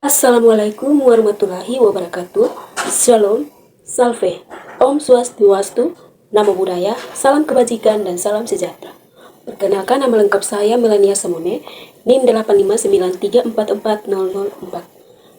Assalamualaikum warahmatullahi wabarakatuh. Shalom, salve, Om Swastiastu, Namo Buddhaya, salam kebajikan dan salam sejahtera. Perkenalkan, nama lengkap saya Melania Samone, NIM 859344004.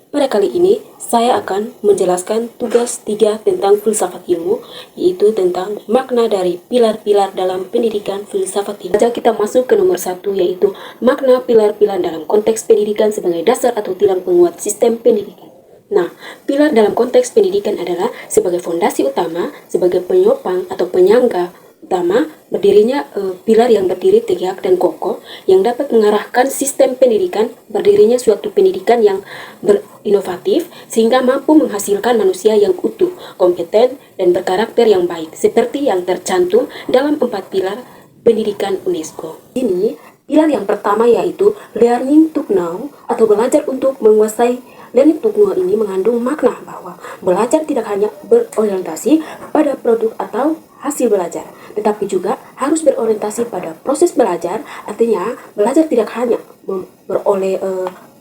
Pada kali ini, saya akan menjelaskan tugas 3 tentang filsafat ilmu, yaitu tentang makna dari pilar-pilar dalam pendidikan filsafat ilmu. Saja kita masuk ke nomor 1, yaitu makna pilar-pilar dalam konteks pendidikan sebagai dasar atau tiang penguat sistem pendidikan. Nah, pilar dalam konteks pendidikan adalah sebagai fondasi utama, sebagai penyopang atau penyangga utama berdirinya pilar yang berdiri tegak dan kokoh yang dapat mengarahkan sistem pendidikan, berdirinya suatu pendidikan yang berinovatif sehingga mampu menghasilkan manusia yang utuh, kompeten, dan berkarakter yang baik seperti yang tercantum dalam 4 pilar pendidikan UNESCO. Ini pilar yang pertama yaitu learning to know atau belajar untuk menguasai. Learning to know ini mengandung makna bahwa belajar tidak hanya berorientasi pada produk atau hasil belajar, tetapi juga harus berorientasi pada proses belajar. Artinya, belajar tidak hanya memperoleh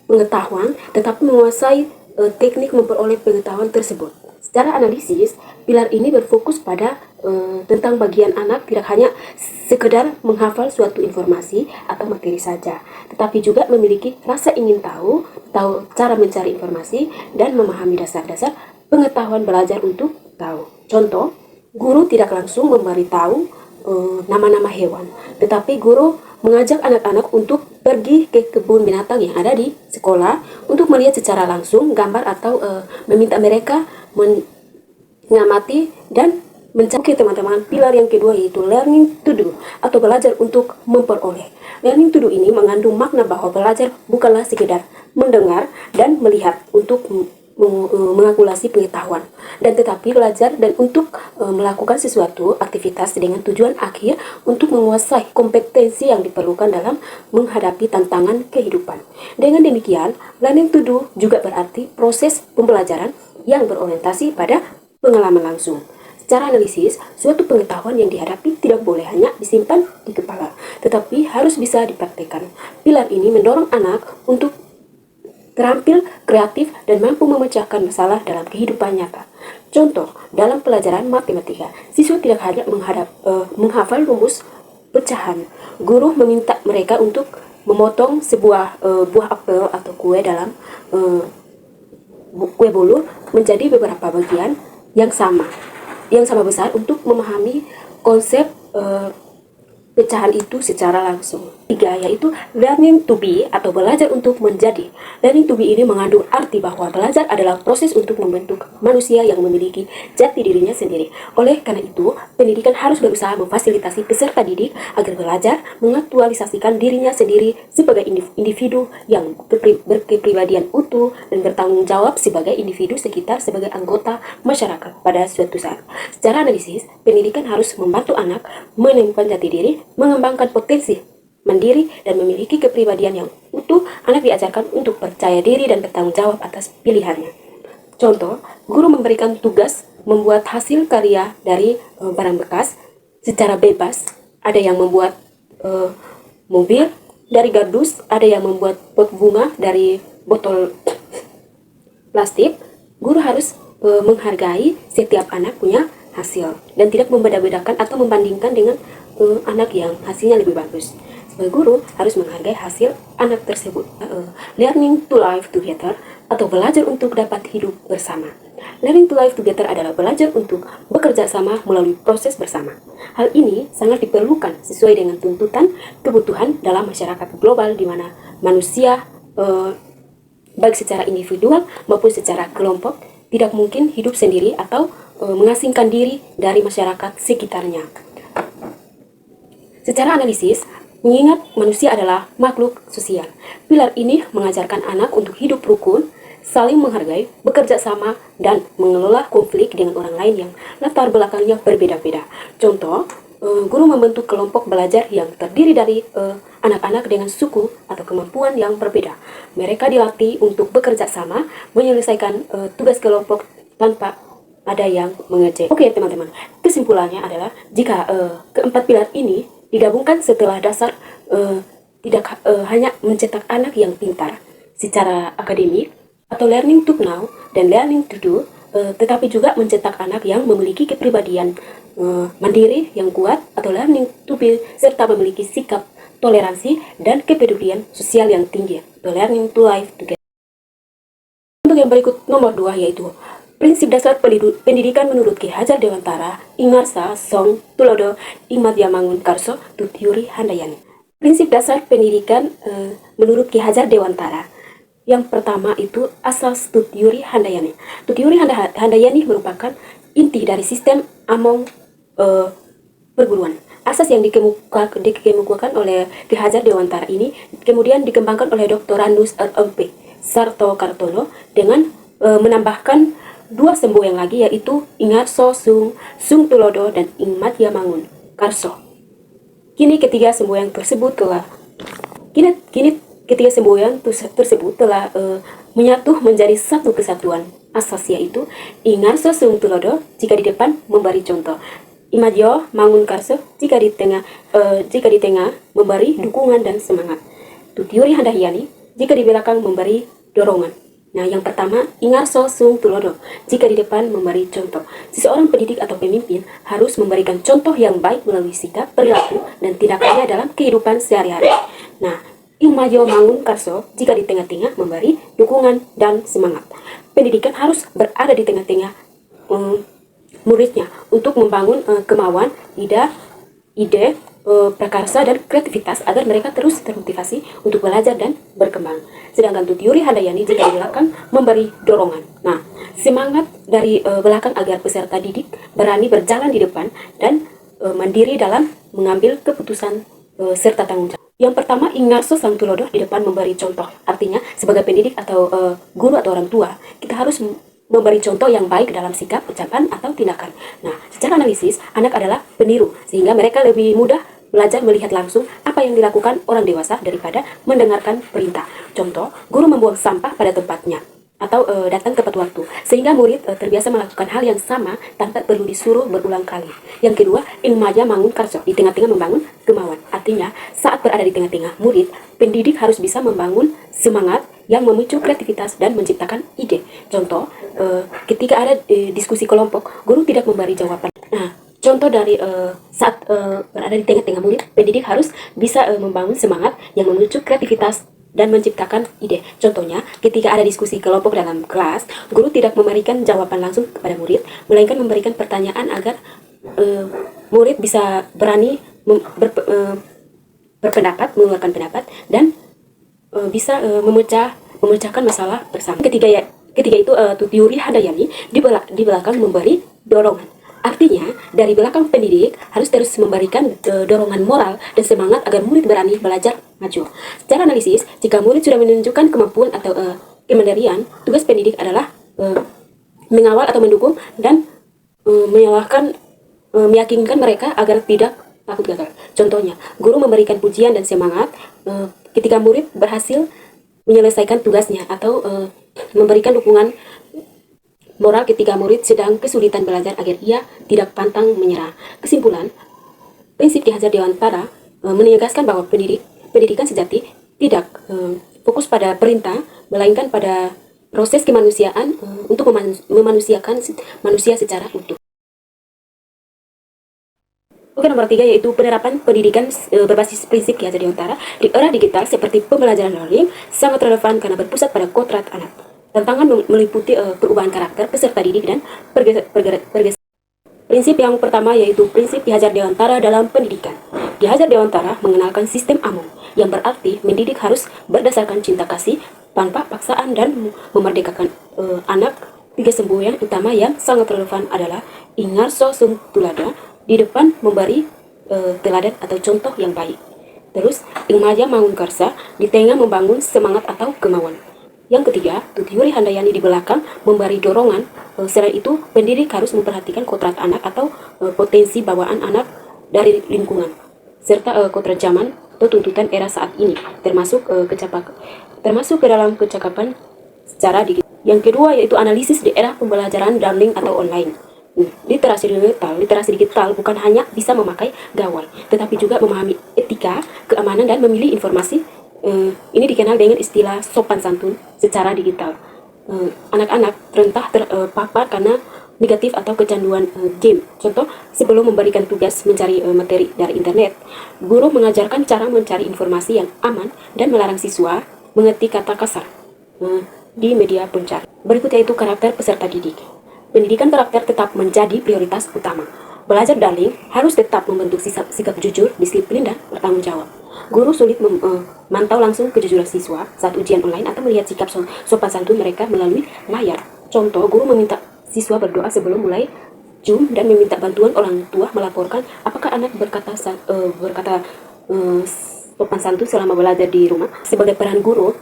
pengetahuan, tetapi menguasai teknik memperoleh pengetahuan tersebut. Secara analisis, pilar ini berfokus pada tentang bagian anak tidak hanya sekedar menghafal suatu informasi atau materi saja, tetapi juga memiliki rasa ingin tahu cara mencari informasi, dan memahami dasar-dasar pengetahuan belajar untuk tahu. Contoh, guru tidak langsung memberitahu nama-nama hewan, tetapi guru mengajak anak-anak untuk pergi ke kebun binatang yang ada di sekolah untuk melihat secara langsung gambar atau meminta mereka mengamati dan mencari. Oke teman-teman, pilar yang kedua yaitu learning to do atau belajar untuk memperoleh. Learning to do ini mengandung makna bahwa belajar bukanlah sekedar mendengar dan melihat untuk mengakumulasi pengetahuan, dan tetapi belajar dan untuk melakukan sesuatu aktivitas dengan tujuan akhir untuk menguasai kompetensi yang diperlukan dalam menghadapi tantangan kehidupan. Dengan demikian, learning to do juga berarti proses pembelajaran yang berorientasi pada pengalaman langsung. Secara analisis, suatu pengetahuan yang dihadapi tidak boleh hanya disimpan di kepala, tetapi harus bisa dipraktikkan. Pilar ini mendorong anak untuk terampil, kreatif, dan mampu memecahkan masalah dalam kehidupan nyata. Contoh, dalam pelajaran matematika, siswa tidak hanya menghafal rumus pecahan. Guru meminta mereka untuk memotong sebuah buah apel atau kue dalam kue bolu menjadi beberapa bagian yang sama besar untuk memahami konsep pecahan itu secara langsung. 3 yaitu learning to be atau belajar untuk menjadi. Learning to be ini mengandung arti bahwa belajar adalah proses untuk membentuk manusia yang memiliki jati dirinya sendiri. Oleh karena itu, pendidikan harus berusaha memfasilitasi peserta didik agar belajar mengaktualisasikan dirinya sendiri sebagai individu yang berkepribadian utuh dan bertanggung jawab sebagai individu sekitar sebagai anggota masyarakat pada suatu saat. Secara analisis, pendidikan harus membantu anak menemukan jati diri, mengembangkan potensi mandiri, dan memiliki kepribadian yang utuh. Anak diajarkan untuk percaya diri dan bertanggung jawab atas pilihannya. Contoh, guru memberikan tugas membuat hasil karya dari barang bekas secara bebas. Ada yang membuat mobil dari kardus, ada yang membuat pot bunga dari botol plastik. Guru harus menghargai setiap anak punya hasil dan tidak membeda-bedakan atau membandingkan dengan anak yang hasilnya lebih bagus. Sebagai guru harus menghargai hasil anak tersebut. Learning to live together atau belajar untuk dapat hidup bersama. Learning to live together adalah belajar untuk bekerja sama melalui proses bersama. Hal ini sangat diperlukan sesuai dengan tuntutan kebutuhan dalam masyarakat global di mana manusia baik secara individual maupun secara kelompok tidak mungkin hidup sendiri atau mengasingkan diri dari masyarakat sekitarnya. Secara analisis, mengingat manusia adalah makhluk sosial, pilar ini mengajarkan anak untuk hidup rukun, saling menghargai, bekerja sama, dan mengelola konflik dengan orang lain yang latar belakangnya berbeda-beda. Contoh, guru membentuk kelompok belajar yang terdiri dari anak-anak dengan suku atau kemampuan yang berbeda. Mereka dilatih untuk bekerja sama, menyelesaikan tugas kelompok tanpa ada yang mengejek. Oke teman-teman, kesimpulannya adalah jika keempat pilar ini digabungkan setelah dasar tidak hanya mencetak anak yang pintar secara akademik atau learning to know dan learning to do, tetapi juga mencetak anak yang memiliki kepribadian mandiri yang kuat atau learning to be, serta memiliki sikap toleransi dan kepedulian sosial yang tinggi atau learning to live together. Untuk yang berikut nomor 2 yaitu prinsip dasar pendidikan menurut Ki Hajar Dewantara, Ingarsa, Song, Tulodo, Imadya Mangunkarso, Tutiuri Handayani. Prinsip dasar pendidikan menurut Ki Hajar Dewantara. Yang pertama itu asas Tutiuri Handayani. Tutiuri Handayani merupakan inti dari sistem Among perguruan. Asas yang dikemukakan oleh Ki Hajar Dewantara ini kemudian dikembangkan oleh Dr. Randus R.M.P. Sarto Kartono dengan menambahkan 2 semboyan lagi yaitu Ingarso Sung, Sung Tulodo, dan Imadya Mangun Karso. Kini ketiga semboyan tersebut telah menyatu menjadi satu kesatuan asas yaitu Ingarso Sung Tulodo jika di depan memberi contoh, Imadya Mangun Karso jika di tengah memberi dukungan dan semangat, Tutiuri Handayani jika di belakang memberi dorongan. Nah, yang pertama, Ingarso Sung Tulodo, jika di depan memberi contoh. Seseorang pendidik atau pemimpin harus memberikan contoh yang baik melalui sikap, perilaku, dan tindakannya dalam kehidupan sehari-hari. Nah, Imadya Mangun Karso, jika di tengah-tengah memberi dukungan dan semangat. Pendidikan harus berada di tengah-tengah muridnya untuk membangun kemauan, ide, prakarsa dan kreativitas agar mereka terus termotivasi untuk belajar dan berkembang. Sedangkan Tutiuri Handayani jika di belakang memberi dorongan. Nah, semangat dari belakang agar peserta didik berani berjalan di depan dan mandiri dalam mengambil keputusan serta tanggung jawab. Yang pertama, Ingarso Sung Tulodo di depan memberi contoh. Artinya, sebagai pendidik atau guru atau orang tua, kita harus memberi contoh yang baik dalam sikap, ucapan, atau tindakan. Nah, secara analisis, anak adalah peniru, sehingga mereka lebih mudah belajar melihat langsung apa yang dilakukan orang dewasa daripada mendengarkan perintah. Contoh, guru membuang sampah pada tempatnya atau datang tepat waktu, sehingga murid terbiasa melakukan hal yang sama tanpa perlu disuruh berulang kali. Yang kedua, Imadya Mangun Karso, di tengah-tengah membangun kemauan. Artinya, saat berada di tengah-tengah murid, pendidik harus bisa membangun semangat yang memicu kreativitas dan menciptakan ide. Contoh, ketika ada diskusi kelompok, guru tidak memberi jawaban. Nah, contoh dari saat berada di tengah-tengah murid, pendidik harus bisa membangun semangat yang memicu kreativitas dan menciptakan ide. Contohnya, ketika ada diskusi kelompok dalam kelas, guru tidak memberikan jawaban langsung kepada murid, melainkan memberikan pertanyaan agar murid bisa berani berpendapat, mengeluarkan pendapat, dan bisa memecahkan masalah bersama. Ketiga itu Tutiuri Handayani di belakang memberi dorongan. Artinya, dari belakang pendidik harus terus memberikan dorongan moral dan semangat agar murid berani belajar maju. Secara analisis, jika murid sudah menunjukkan kemampuan atau kemandirian, tugas pendidik adalah mengawal atau mendukung dan meyakinkan mereka agar tidak takut gagal. Contohnya, guru memberikan pujian dan semangat ketika murid berhasil menyelesaikan tugasnya atau memberikan dukungan moral ketika murid sedang kesulitan belajar agar ia tidak pantang menyerah. Kesimpulan, prinsip Ki Hajar Dewantara menegaskan bahwa pendidikan sejati tidak fokus pada perintah, melainkan pada proses kemanusiaan untuk memanusiakan manusia secara utuh. Oke, nomor 3 yaitu penerapan pendidikan berbasis prinsip Ki Hajar Dewantara di era digital seperti pembelajaran learning sangat relevan karena berpusat pada kodrat anak. Tantangan meliputi perubahan karakter peserta didik dan pergeseran. Prinsip yang pertama yaitu prinsip Ki Hajar Dewantara dalam pendidikan. Ki Hajar Dewantara mengenalkan sistem Among, yang berarti mendidik harus berdasarkan cinta kasih tanpa paksaan dan memerdekakan anak. 3 semboyan utama yang sangat relevan adalah Ingarso Sung Tulodo, di depan memberi teladan atau contoh yang baik. Terus Imadya Mangun Karso, di tengah membangun semangat atau kemauan. Yang ketiga, Tutiuri Handayani di belakang memberi dorongan. Selain itu, pendidik harus memperhatikan kodrat anak atau potensi bawaan anak dari lingkungan, serta kodrat zaman atau tuntutan era saat ini, termasuk ke dalam kecakapan secara digital. Yang kedua yaitu analisis di era pembelajaran daring atau online. Literasi digital bukan hanya bisa memakai gawai, tetapi juga memahami etika, keamanan, dan memilih informasi. Ini dikenal dengan istilah sopan santun secara digital. anak-anak rentan terpapar karena negatif atau kecanduan game. Contoh, sebelum memberikan tugas mencari materi dari internet, guru mengajarkan cara mencari informasi yang aman dan melarang siswa mengetik kata kasar di media pencari. Berikut yaitu karakter peserta didik. Pendidikan karakter tetap menjadi prioritas utama. Belajar daring harus tetap membentuk sikap jujur, disiplin, dan bertanggung jawab. Guru sulit memantau langsung kejujuran siswa saat ujian online atau melihat sikap sopan santun mereka melalui layar. Contoh, guru meminta siswa berdoa sebelum mulai Zoom dan meminta bantuan orang tua melaporkan apakah anak berkata sopan santun selama belajar di rumah. Sebagai peran guru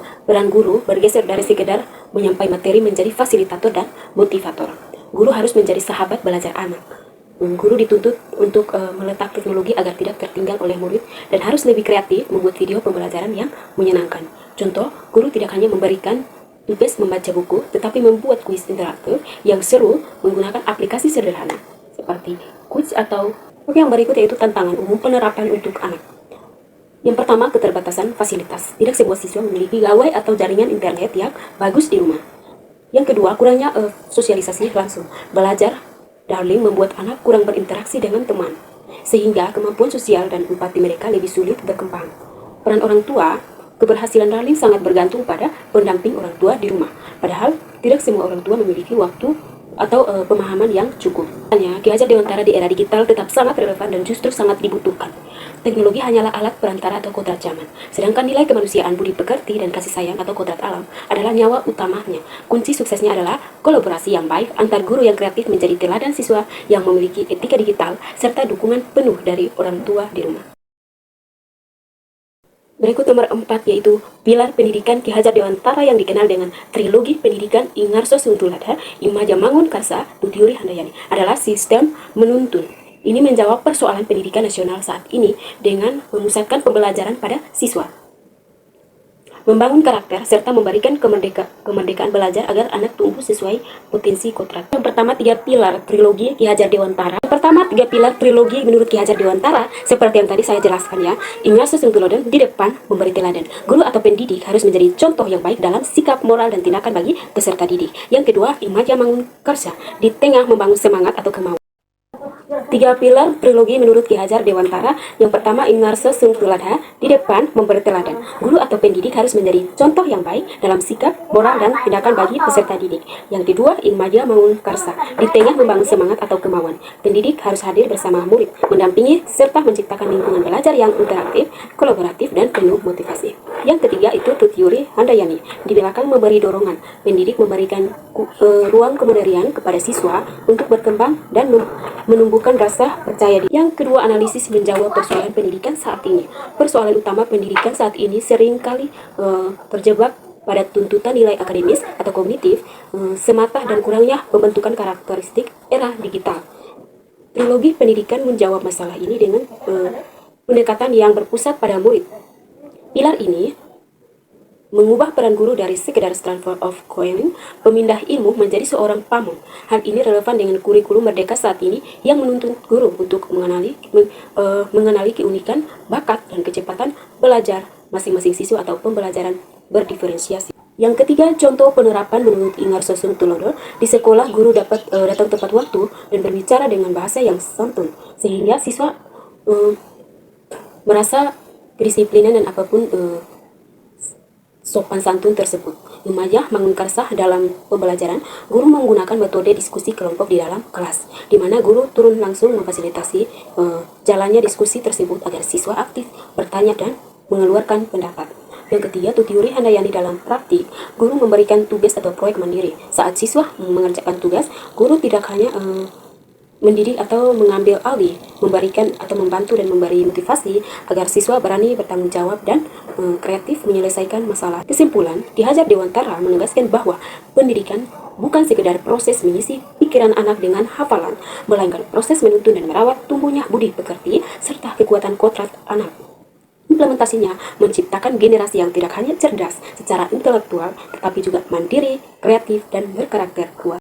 bergeser dari sekedar menyampaikan materi menjadi fasilitator dan motivator. Guru harus menjadi sahabat belajar anak. Guru dituntut untuk meletak teknologi agar tidak tertinggal oleh murid dan harus lebih kreatif membuat video pembelajaran yang menyenangkan. Contoh, guru tidak hanya memberikan tugas membaca buku, tetapi membuat kuis interaktif yang seru menggunakan aplikasi sederhana seperti Quiz atau yang berikut yaitu tantangan umum penerapan untuk anak. Yang pertama, keterbatasan fasilitas. Tidak semua siswa memiliki gawai atau jaringan internet yang bagus di rumah. Yang kedua, kurangnya sosialisasi langsung. Belajar daring membuat anak kurang berinteraksi dengan teman, sehingga kemampuan sosial dan empati mereka lebih sulit berkembang. Peran orang tua, keberhasilan daring sangat bergantung pada pendamping orang tua di rumah. Padahal, tidak semua orang tua memiliki waktu atau pemahaman yang cukup. Ki Hajar Dewantara di era digital tetap sangat relevan dan justru sangat dibutuhkan. Teknologi hanyalah alat perantara atau kodrat zaman, sedangkan nilai kemanusiaan, budi pekerti, dan kasih sayang atau kodrat alam adalah nyawa utamanya. Kunci suksesnya adalah kolaborasi yang baik antar guru yang kreatif menjadi teladan siswa yang memiliki etika digital, serta dukungan penuh dari orang tua di rumah. Berikut nomor 4 yaitu pilar pendidikan Ki Hajar Dewantara yang dikenal dengan trilogi pendidikan Ingarso Suntulada, Imaja Mangun Karsa, Tutiuri Handayani adalah sistem menuntun. Ini menjawab persoalan pendidikan nasional saat ini dengan memusatkan pembelajaran pada siswa, membangun karakter, serta memberikan kemerdekaan belajar agar anak tumbuh sesuai potensi kodrat. Yang pertama, 3 pilar trilogi Ki Hajar Dewantara. Yang pertama, 3 pilar trilogi menurut Ki Hajar Dewantara, seperti yang tadi saya jelaskan ya. Ingat Sesunggulodan di depan memberi teladan. Guru atau pendidik harus menjadi contoh yang baik dalam sikap, moral, dan tindakan bagi peserta didik. Yang kedua, Imaja Mangun Karsa, di tengah membangun semangat atau kemauan. 3 pilar trilogi menurut Ki Hajar Dewantara. Yang pertama, Ingarso Sungtulada, di depan memberi teladan. Guru atau pendidik harus menjadi contoh yang baik dalam sikap, moral, dan tindakan bagi peserta didik. Yang kedua, Imaja Mangun Karsa, di tengah membangun semangat atau kemauan. Pendidik harus hadir bersama murid, mendampingi, serta menciptakan lingkungan belajar yang interaktif, kolaboratif, dan penuh motivasi. Yang ketiga itu Tutiuri Handayani, di belakang memberi dorongan. Pendidik memberikan ruang kemandirian kepada siswa untuk berkembang dan menumbuhkan rasa percaya diri. Yang kedua, analisis menjawab persoalan pendidikan saat ini. Persoalan utama pendidikan saat ini seringkali terjebak pada tuntutan nilai akademis atau kognitif semata dan kurangnya pembentukan karakteristik era digital. Trilogi pendidikan menjawab masalah ini dengan pendekatan yang berpusat pada murid. Pilar ini mengubah peran guru dari sekedar transfer of coin, pemindah ilmu, menjadi seorang pamong. Hal ini relevan dengan kurikulum merdeka saat ini yang menuntut guru untuk mengenali keunikan, bakat, dan kecepatan belajar masing-masing siswa atau pembelajaran berdiferensiasi. Yang ketiga, contoh penerapan menurut Ingarso Sungtulodo. Di sekolah, guru dapat datang tepat waktu dan berbicara dengan bahasa yang santun, sehingga siswa merasa kedisiplinan dan apapun sopan santun tersebut. Imaja Mangun Karsa, dalam pembelajaran, guru menggunakan metode diskusi kelompok di dalam kelas, di mana guru turun langsung memfasilitasi jalannya diskusi tersebut agar siswa aktif bertanya dan mengeluarkan pendapat. Yang ketiga, Tutiuri Handayani, dalam praktik, guru memberikan tugas atau proyek mandiri. Saat siswa mengerjakan tugas, guru tidak hanya mendidik atau mengambil alih, memberikan atau membantu dan memberi motivasi agar siswa berani bertanggung jawab dan kreatif menyelesaikan masalah. Kesimpulan, Ki Hajar Dewantara menegaskan bahwa pendidikan bukan sekedar proses mengisi pikiran anak dengan hafalan, melainkan proses menuntun dan merawat tumbuhnya budi pekerti serta kekuatan kodrat anak. Implementasinya menciptakan generasi yang tidak hanya cerdas secara intelektual, tetapi juga mandiri, kreatif, dan berkarakter kuat.